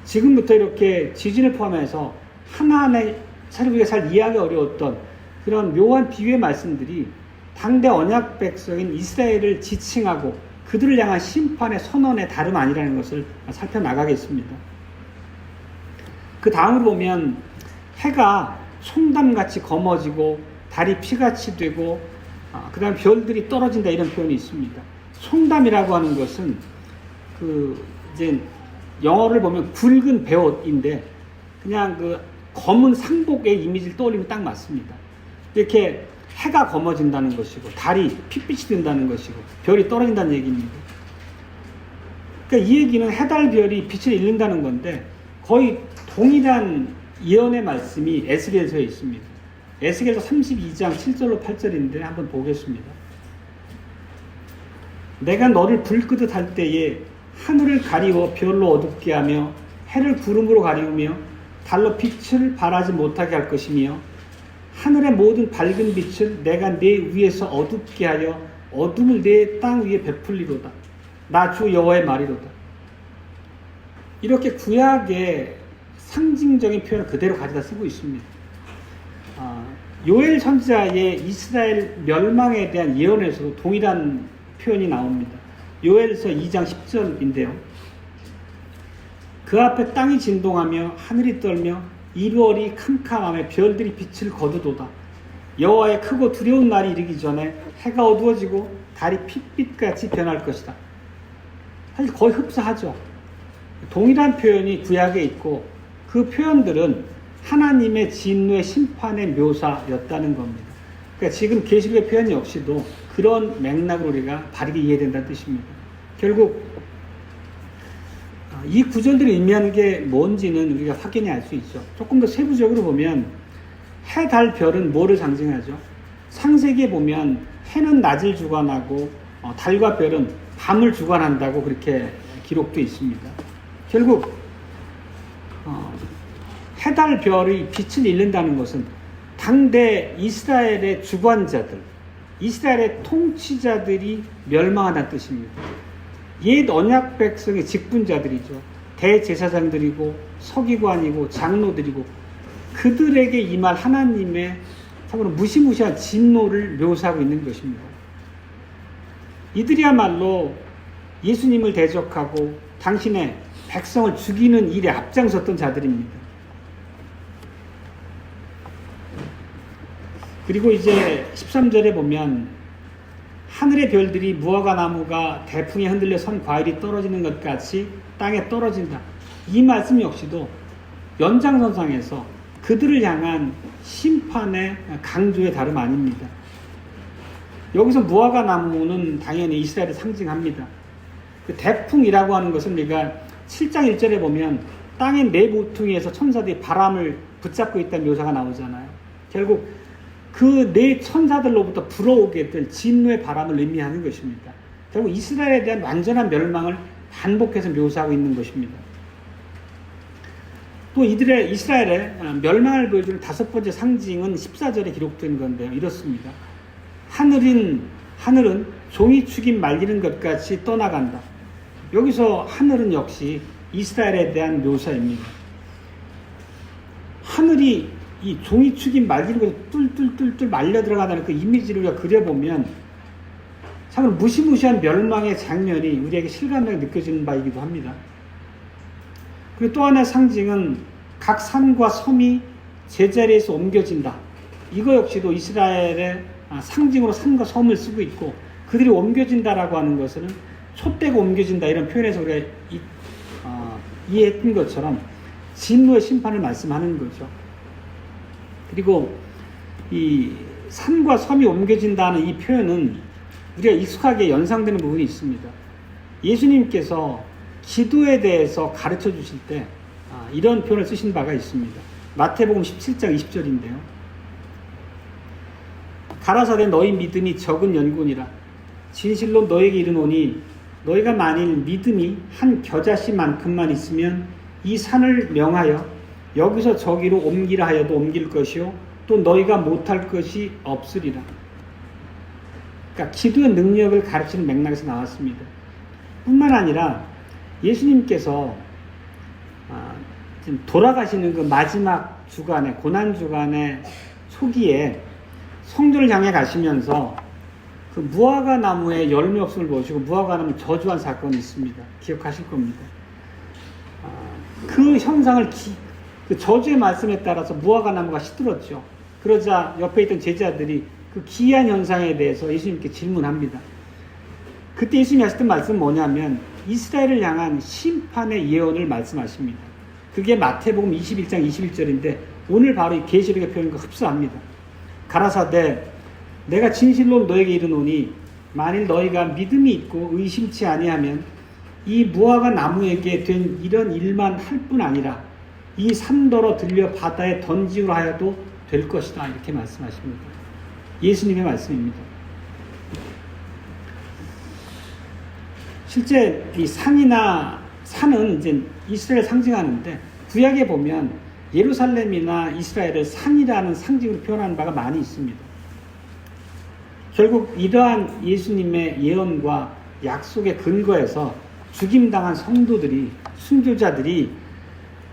지금부터 이렇게 지진을 포함해서 하나하나의 사실 우리가 잘 이해하기 어려웠던 그런 묘한 비유의 말씀들이 당대 언약 백성인 이스라엘을 지칭하고 그들을 향한 심판의 선언의 다름 아니라는 것을 살펴나가겠습니다. 그 다음으로 보면 해가 총담같이 검어지고 달이 피같이 되고 그 다음 별들이 떨어진다 이런 표현이 있습니다. 총담이라고 하는 것은 이제 영어를 보면 굵은 베옷인데 그냥 그 검은 상복의 이미지를 떠올리면 딱 맞습니다. 이렇게 해가 검어진다는 것이고 달이 핏빛이 된다는 것이고 별이 떨어진다는 얘기입니다. 그러니까 이 얘기는 해, 달, 별이 빛을 잃는다는 건데 거의 동일한 예언의 말씀이 에스겔서에 있습니다. 에스겔서 32장 7절로 8절인데 한번 보겠습니다. 내가 너를 불끄듯 할 때에 하늘을 가리워 별로 어둡게 하며 해를 구름으로 가리우며 달로 빛을 발하지 못하게 할 것이며 하늘의 모든 밝은 빛을 내가 내 위에서 어둡게 하여 어둠을 내 땅 위에 베풀리로다. 나 주 여호와의 말이로다. 이렇게 구약의 상징적인 표현을 그대로 가져다 쓰고 있습니다. 요엘 선지자의 이스라엘 멸망에 대한 예언에서도 동일한 표현이 나옵니다. 요엘서 2장 10절인데요. 그 앞에 땅이 진동하며 하늘이 떨며 이루어리 캄캄하며 별들이 빛을 거두도다. 여호와의 크고 두려운 날이 이르기 전에 해가 어두워지고 달이 핏빛같이 변할 것이다. 사실 거의 흡사하죠. 동일한 표현이 구약에 있고 그 표현들은 하나님의 진노의 심판의 묘사였다는 겁니다. 그러니까 지금 계시록의 표현 역시도 그런 맥락으로 우리가 바르게 이해된다는 뜻입니다. 결국 이 구절들이 의미하는 게 뭔지는 우리가 확연히 알 수 있죠. 조금 더 세부적으로 보면 해, 달, 별은 뭐를 상징하죠? 창세기에 보면 해는 낮을 주관하고 달과 별은 밤을 주관한다고 그렇게 기록되어 있습니다. 결국 해, 달, 별의 빛을 잃는다는 것은 당대 이스라엘의 주관자들, 이스라엘의 통치자들이 멸망한다는 뜻입니다. 옛 언약 백성의 직분자들이죠. 대제사장들이고 서기관이고 장로들이고 그들에게 임할 하나님의 참으로 무시무시한 진노를 묘사하고 있는 것입니다. 이들이야말로 예수님을 대적하고 당신의 백성을 죽이는 일에 앞장섰던 자들입니다. 그리고 이제 13절에 보면 하늘의 별들이 무화과 나무가 대풍에 흔들려 선 과일이 떨어지는 것 같이 땅에 떨어진다. 이 말씀 역시도 연장선상에서 그들을 향한 심판의 강조의 다름 아닙니다. 여기서 무화과 나무는 당연히 이스라엘을 상징합니다. 그 대풍이라고 하는 것은 우리가 7장 1절에 보면 땅의 네 모퉁이에서 천사들이 바람을 붙잡고 있다는 묘사가 나오잖아요. 결국 그 네 천사들로부터 불어오게 될 진노의 바람을 의미하는 것입니다. 결국 이스라엘에 대한 완전한 멸망을 반복해서 묘사하고 있는 것입니다. 또 이스라엘의 멸망을 보여주는 다섯 번째 상징은 14절에 기록된 건데요. 이렇습니다. 하늘은 종이 축임 말리는 것 같이 떠나간다. 여기서 하늘은 역시 이스라엘에 대한 묘사입니다. 하늘이 이 종이 축임 말리는 것을 뚫뚫뚫뚫 말려 들어가다는 그 이미지를 우리가 그려보면 참으로 무시무시한 멸망의 장면이 우리에게 실감나게 느껴지는 바이기도 합니다. 그리고 또 하나의 상징은 각 산과 섬이 제자리에서 옮겨진다. 이거 역시도 이스라엘의 상징으로 산과 섬을 쓰고 있고 그들이 옮겨진다라고 하는 것은 촛대가 옮겨진다 이런 표현에서 우리가 이해했던 것처럼 진노의 심판을 말씀하는 거죠. 그리고 이 산과 섬이 옮겨진다는 이 표현은 우리가 익숙하게 연상되는 부분이 있습니다. 예수님께서 기도에 대해서 가르쳐 주실 때 이런 표현을 쓰신 바가 있습니다. 마태복음 17장 20절인데요. 가라사대 너희 믿음이 적은 연고니라. 진실로 너에게 이르노니 너희가 만일 믿음이 한 겨자씨만큼만 있으면 이 산을 명하여 여기서 저기로 옮기라 하여도 옮길 것이요 또 너희가 못할 것이 없으리라. 그러니까 기도의 능력을 가르치는 맥락에서 나왔습니다. 뿐만 아니라 예수님께서 지금 돌아가시는 그 마지막 주간에, 고난 주간의 초기에 성도를 향해 가시면서 그 무화과 나무에 열매 없음을 보시고 무화과 나무 저주한 사건이 있습니다. 기억하실 겁니다. 그 형상을 그 저주의 말씀에 따라서 무화과 나무가 시들었죠. 그러자 옆에 있던 제자들이 그 기이한 현상에 대해서 예수님께 질문합니다. 그때 예수님이 하셨던 말씀은 뭐냐면 이스라엘을 향한 심판의 예언을 말씀하십니다. 그게 마태복음 21장 21절인데 오늘 바로 이 계시록의 표현과 흡사합니다. 가라사대 내가 진실로 너에게 이르노니 만일 너희가 믿음이 있고 의심치 아니하면 이 무화과 나무에게 된 이런 일만 할 뿐 아니라 이 산더러 들려 바다에 던지우라 하여도 될 것이다. 이렇게 말씀하십니다. 예수님의 말씀입니다. 실제 이 산은 이제 이스라엘을 상징하는데 구약에 보면 예루살렘이나 이스라엘을 산이라는 상징으로 표현하는 바가 많이 있습니다. 결국 이러한 예수님의 예언과 약속의 근거에서 죽임당한 성도들이, 순교자들이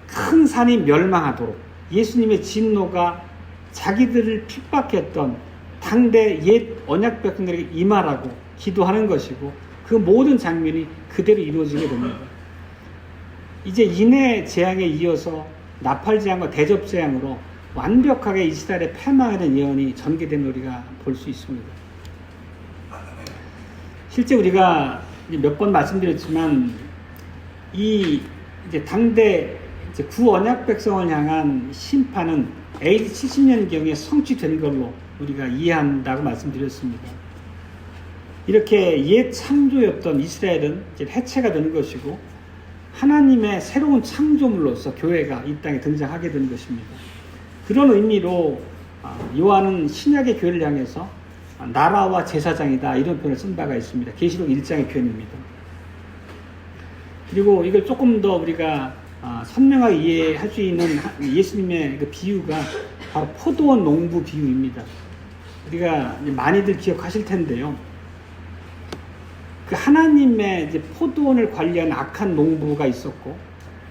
큰 산이 멸망하도록 예수님의 진노가 자기들을 핍박했던 당대 옛 언약 백성들에게 임하라고 기도하는 것이고 그 모든 장면이 그대로 이루어지게 됩니다. 이제 인해 재앙에 이어서 나팔 재앙과 대접 재앙으로 완벽하게 이스라엘의 패망에 대한 예언이 전개된 우리가 볼 수 있습니다. 실제 우리가 몇 번 말씀드렸지만 이 이제 당대 이제 구언약 백성을 향한 심판은 AD 70년경에 성취된 걸로 우리가 이해한다고 말씀드렸습니다. 이렇게 옛 창조였던 이스라엘은 이제 해체가 되는 것이고 하나님의 새로운 창조물로서 교회가 이 땅에 등장하게 되는 것입니다. 그런 의미로 요한은 신약의 교회를 향해서 나라와 제사장이다 이런 표현을 쓴 바가 있습니다. 계시록 1장의 표현입니다. 그리고 이걸 조금 더 우리가 선명하게 이해할 수 있는 예수님의 그 비유가 바로 포도원 농부 비유입니다. 우리가 많이들 기억하실 텐데요. 그 하나님의 이제 포도원을 관리하는 악한 농부가 있었고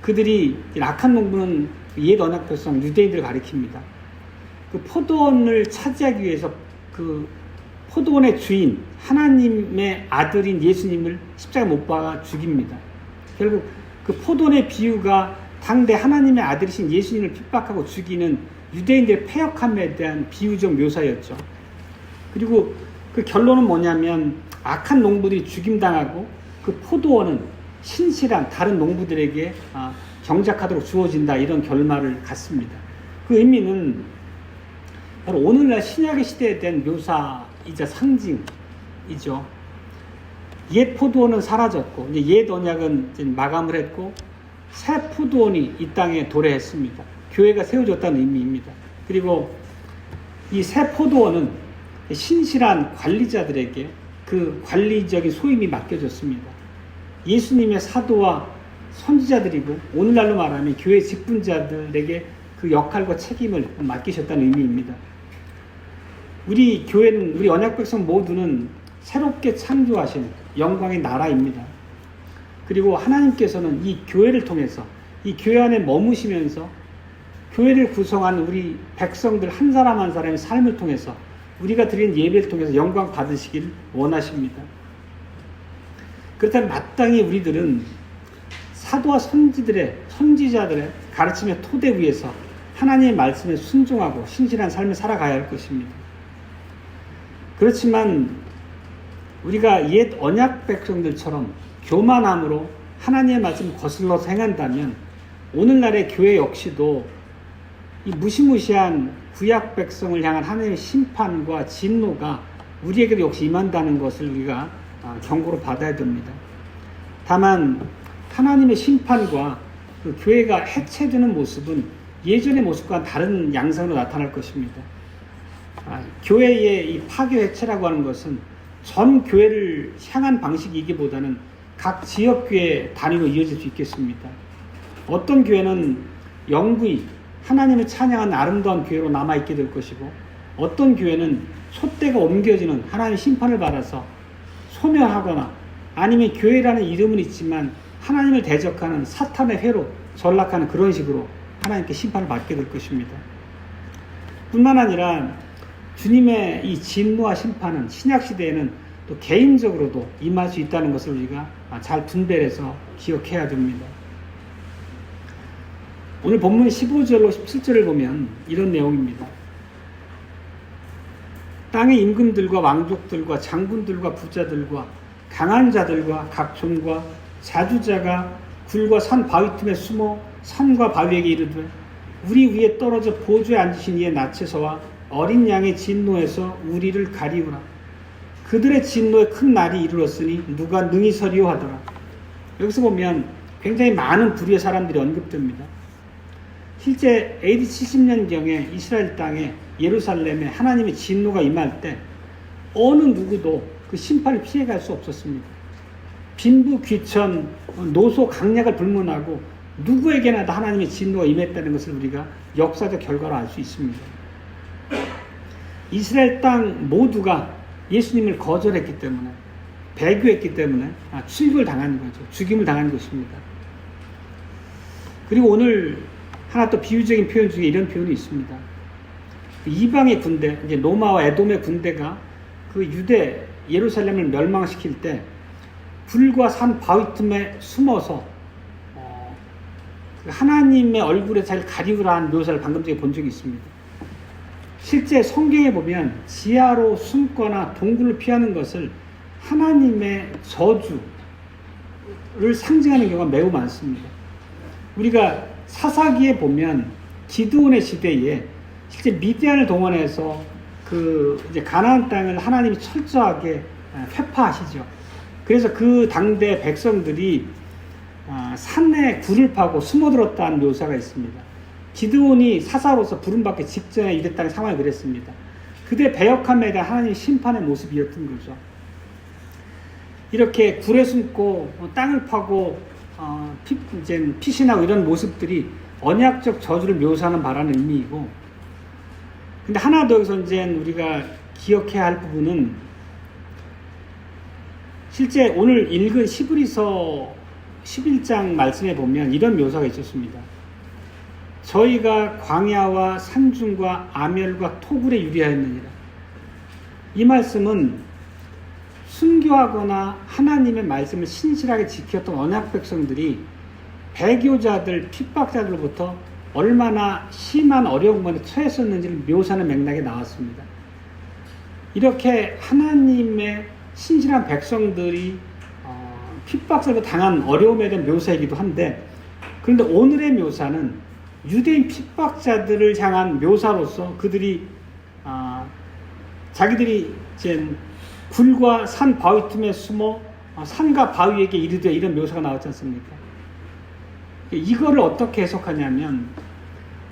그들이 악한 농부는 옛 언약 백성 유대인들을 가리킵니다. 그 포도원을 차지하기 위해서 그 포도원의 주인 하나님의 아들인 예수님을 십자가에 못 박아 죽입니다. 결국 그 포도원의 비유가 당대 하나님의 아들이신 예수님을 핍박하고 죽이는 유대인들의 패역함에 대한 비유적 묘사였죠. 그리고 그 결론은 뭐냐면 악한 농부들이 죽임당하고 그 포도원은 신실한 다른 농부들에게 경작하도록 주어진다 이런 결말을 갖습니다. 그 의미는 바로 오늘날 신약의 시대에 대한 묘사이자 상징이죠. 옛 포도원은 사라졌고 이제 옛 언약은 이제 마감을 했고 새 포도원이 이 땅에 도래했습니다. 교회가 세워졌다는 의미입니다. 그리고 이 새 포도원은 신실한 관리자들에게 그 관리적인 소임이 맡겨졌습니다. 예수님의 사도와 선지자들이고 오늘날로 말하면 교회 직분자들에게 그 역할과 책임을 맡기셨다는 의미입니다. 우리 교회는 우리 언약 백성 모두는 새롭게 창조하신 영광의 나라입니다. 그리고 하나님께서는 이 교회를 통해서 이 교회 안에 머무시면서 교회를 구성하는 우리 백성들 한 사람 한 사람의 삶을 통해서 우리가 드린 예배를 통해서 영광 받으시길 원하십니다. 그렇다면 마땅히 우리들은 사도와 선지자들의 가르침의 토대 위에서 하나님의 말씀에 순종하고 신실한 삶을 살아가야 할 것입니다. 그렇지만 우리가 옛 언약 백성들처럼 교만함으로 하나님의 말씀을 거슬러서 행한다면 오늘날의 교회 역시도 이 무시무시한 구약 백성을 향한 하나님의 심판과 진노가 우리에게도 역시 임한다는 것을 우리가 경고로 받아야 됩니다. 다만 하나님의 심판과 그 교회가 해체되는 모습은 예전의 모습과 다른 양상으로 나타날 것입니다. 교회의 이 파교 해체라고 하는 것은 전 교회를 향한 방식이기보다는 각 지역교회 단위로 이어질 수 있겠습니다. 어떤 교회는 영구히 하나님을 찬양하는 아름다운 교회로 남아있게 될 것이고, 어떤 교회는 촛대가 옮겨지는 하나님의 심판을 받아서 소멸하거나, 아니면 교회라는 이름은 있지만 하나님을 대적하는 사탄의 회로 전락하는 그런 식으로 하나님께 심판을 받게 될 것입니다. 뿐만 아니라 주님의 이 진노와 심판은 신약시대에는 또 개인적으로도 임할 수 있다는 것을 우리가 잘 분별해서 기억해야 됩니다. 오늘 본문 15절로 17절을 보면 이런 내용입니다. 땅의 임금들과 왕족들과 장군들과 부자들과 강한 자들과 각촌과 자주자가 굴과 산 바위 틈에 숨어 산과 바위에게 이르되 우리 위에 떨어져 보좌에 앉으신 이의 낯에서와 어린 양의 진노에서 우리를 가리우라. 그들의 진노의 큰 날이 이르렀으니 누가 능히 서리오 하더라. 여기서 보면 굉장히 많은 부류의 사람들이 언급됩니다. 실제 AD 70년경에 이스라엘 땅에 예루살렘에 하나님의 진노가 임할 때 어느 누구도 그 심판을 피해갈 수 없었습니다. 빈부 귀천, 노소 강약을 불문하고 누구에게나 다 하나님의 진노가 임했다는 것을 우리가 역사적 결과로 알 수 있습니다. 이스라엘 땅 모두가 예수님을 거절했기 때문에, 배교했기 때문에 출교를 당한 거죠. 죽임을 당한 것입니다. 그리고 오늘 하나 또 비유적인 표현 중에 이런 표현이 있습니다. 이방의 군대, 이제 로마와 에돔의 군대가 그 유대 예루살렘을 멸망시킬 때 굴과 산 바위 틈에 숨어서 하나님의 얼굴에 잘 가리우라는 묘사를 방금 전에 본 적이 있습니다. 실제 성경에 보면 지하로 숨거나 동굴을 피하는 것을 하나님의 저주를 상징하는 경우가 매우 많습니다. 우리가 사사기에 보면 기드온의 시대에 실제 미디안을 동원해서 그 이제 가나안 땅을 하나님이 철저하게 회파하시죠. 그래서 그 당대 백성들이 산에 굴을 파고 숨어들었다는 묘사가 있습니다. 기드온이 사사로서 부름받기 직전에 이랬다는 상황이 그랬습니다. 그들의 배역함에 대한 하나님의 심판의 모습이었던 거죠. 이렇게 굴에 숨고 땅을 파고 피신하고 이런 모습들이 언약적 저주를 묘사하는 바라는 의미이고, 근데 하나 더 여기서 이제 우리가 기억해야 할 부분은 실제 오늘 읽은 히브리서 11장 말씀에 보면 이런 묘사가 있었습니다. 저희가 광야와 산중과 아멸과 토굴에 유리하였느니라. 이 말씀은 순교하거나 하나님의 말씀을 신실하게 지켰던 언약 백성들이 배교자들, 핍박자들로부터 얼마나 심한 어려움에 처했었는지를 묘사하는 맥락에 나왔습니다. 이렇게 하나님의 신실한 백성들이 핍박자로 당한 어려움에 대한 묘사이기도 한데, 그런데 오늘의 묘사는 유대인 핍박자들을 향한 묘사로서 그들이 자기들이 이제 굴과 산 바위 틈에 숨어 산과 바위에게 이르되 이런 묘사가 나왔지 않습니까? 이거를 어떻게 해석하냐면,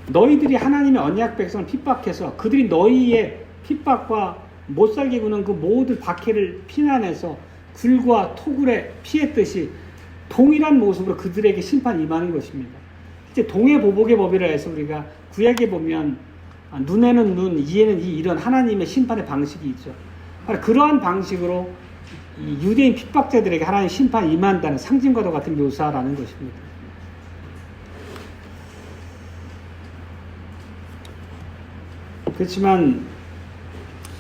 너희들이 하나님의 언약 백성을 핍박해서 그들이 너희의 핍박과 못살게 구는 그 모든 박해를 피난해서 굴과 토굴에 피했듯이 동일한 모습으로 그들에게 심판이 임하는 것입니다. 이제 동해보복의 법이라 해서 우리가 구약에 보면 눈에는 눈, 이에는 이, 이런 하나님의 심판의 방식이 있죠. 그러한 방식으로 이 유대인 핍박자들에게 하나님의 심판이 임한다는 상징과도 같은 묘사라는 것입니다. 그렇지만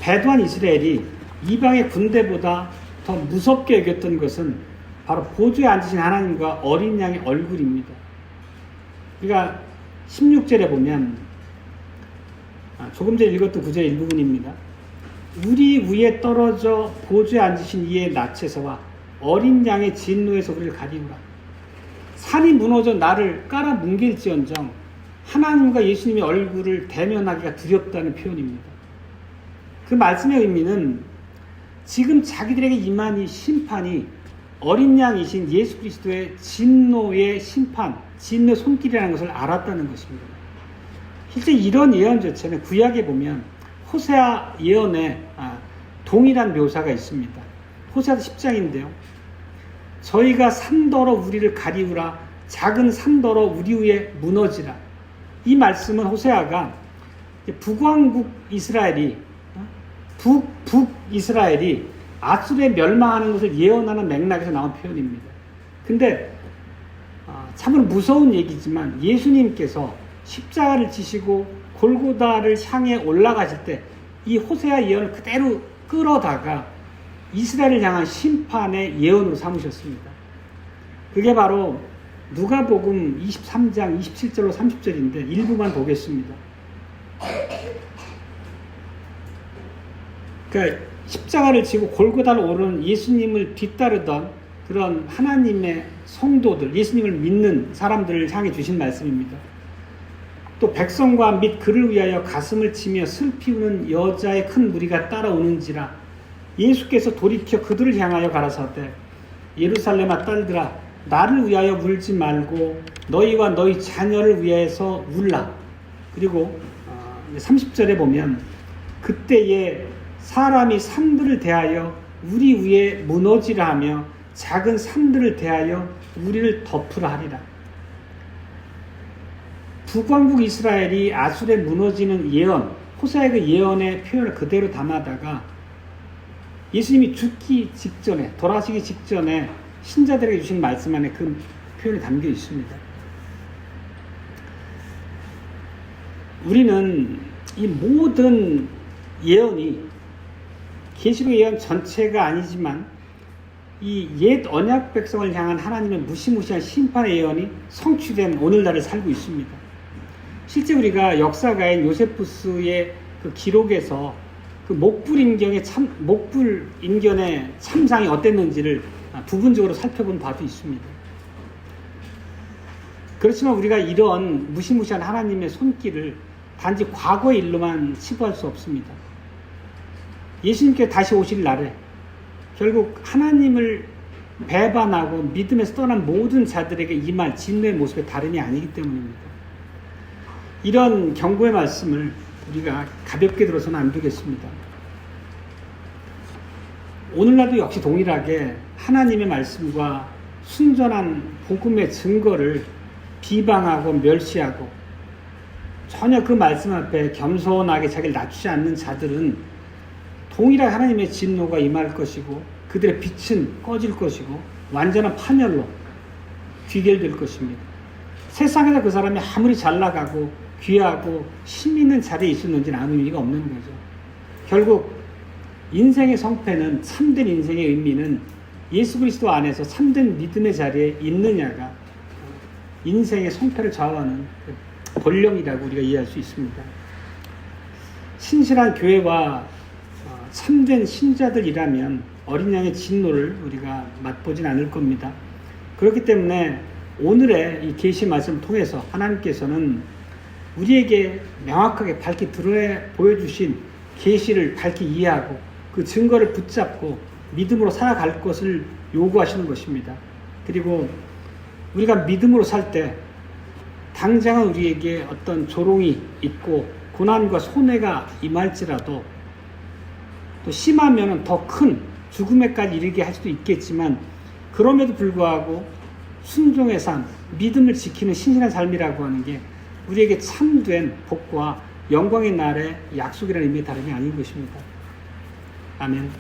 배도한 이스라엘이 이방의 군대보다 더 무섭게 여겼던 것은 바로 보좌에 앉으신 하나님과 어린 양의 얼굴입니다. 우리가 16절에 보면 조금 전에 읽었던 구절의 일부분입니다. 우리 위에 떨어져 보좌에 앉으신 이의 낯에서와 어린 양의 진노에서 우리를 가리우라. 산이 무너져 나를 깔아 뭉갤지언정 하나님과 예수님의 얼굴을 대면하기가 두렵다는 표현입니다. 그 말씀의 의미는 지금 자기들에게 임한 이 심판이 어린 양이신 예수 그리스도의 진노의 심판, 진노의 손길이라는 것을 알았다는 것입니다. 실제 이런 예언 자체는 구약에 보면 호세아 예언에 동일한 묘사가 있습니다. 호세아 10장인데요. 저희가 산더러 우리를 가리우라, 작은 산더러 우리 위에 무너지라. 이 말씀은 호세아가 북왕국 이스라엘이 북이스라엘이 아수르에 멸망하는 것을 예언하는 맥락에서 나온 표현입니다. 근데 참으로 무서운 얘기지만 예수님께서 십자가를 지시고 골고다를 향해 올라가실 때 이 호세아 예언을 그대로 끌어다가 이스라엘을 향한 심판의 예언으로 삼으셨습니다. 그게 바로 누가복음 23장 27절로 30절인데 일부만 보겠습니다. 그러니까 십자가를 지고 골고다를 오르는 예수님을 뒤따르던 그런 하나님의 성도들, 예수님을 믿는 사람들을 향해 주신 말씀입니다. 또 백성과 및 그를 위하여 가슴을 치며 슬피우는 여자의 큰 무리가 따라오는지라 예수께서 돌이켜 그들을 향하여 가라사대 예루살렘아 딸들아 나를 위하여 울지 말고 너희와 너희 자녀를 위해서 울라. 그리고 30절에 보면 그때에 사람이 산들을 대하여 우리 위에 무너지라 하며 작은 산들을 대하여 우리를 덮으라 하리라. 북왕국 이스라엘이 아수르에 무너지는 예언, 호세아의 그 예언의 표현을 그대로 담아다가 예수님이 죽기 직전에, 돌아가시기 직전에 신자들에게 주신 말씀 안에 그 표현이 담겨 있습니다. 우리는 이 모든 예언이 계시록 예언 전체가 아니지만 이 옛 언약 백성을 향한 하나님의 무시무시한 심판의 예언이 성취된 오늘날을 살고 있습니다. 실제 우리가 역사가인 요세푸스의 그 기록에서 그 목불인견의 참상이 어땠는지를 부분적으로 살펴본 바도 있습니다. 그렇지만 우리가 이런 무시무시한 하나님의 손길을 단지 과거의 일로만 치부할 수 없습니다. 예수님께 다시 오실 날에 결국 하나님을 배반하고 믿음에서 떠난 모든 자들에게 임할 진노의 모습의 다름이 아니기 때문입니다. 이런 경고의 말씀을 우리가 가볍게 들어서는 안 되겠습니다. 오늘날도 역시 동일하게 하나님의 말씀과 순전한 복음의 증거를 비방하고 멸시하고 전혀 그 말씀 앞에 겸손하게 자기를 낮추지 않는 자들은 동일하게 하나님의 진노가 임할 것이고 그들의 빛은 꺼질 것이고 완전한 파멸로 귀결될 것입니다. 세상에서 그 사람이 아무리 잘 나가고 귀하고 힘 있는 자리에 있었는지는 아무 의미가 없는 거죠. 결국 인생의 성패는, 참된 인생의 의미는 예수 그리스도 안에서 참된 믿음의 자리에 있느냐가 인생의 성패를 좌우하는 본령이라고 우리가 이해할 수 있습니다. 신실한 교회와 참된 신자들이라면 어린 양의 진노를 우리가 맛보진 않을 겁니다. 그렇기 때문에 오늘의 이 계시 말씀을 통해서 하나님께서는 우리에게 명확하게 밝히 드러내 보여주신 계시를 밝히 이해하고 그 증거를 붙잡고 믿음으로 살아갈 것을 요구하시는 것입니다. 그리고 우리가 믿음으로 살 때 당장은 우리에게 어떤 조롱이 있고 고난과 손해가 임할지라도 또 심하면 더 큰 죽음에까지 이르게 할 수도 있겠지만 그럼에도 불구하고 순종의 삶, 믿음을 지키는 신실한 삶이라고 하는 게 우리에게 참된 복과 영광의 날의 약속이라는 의미의 다름이 아닌 것입니다. 아멘.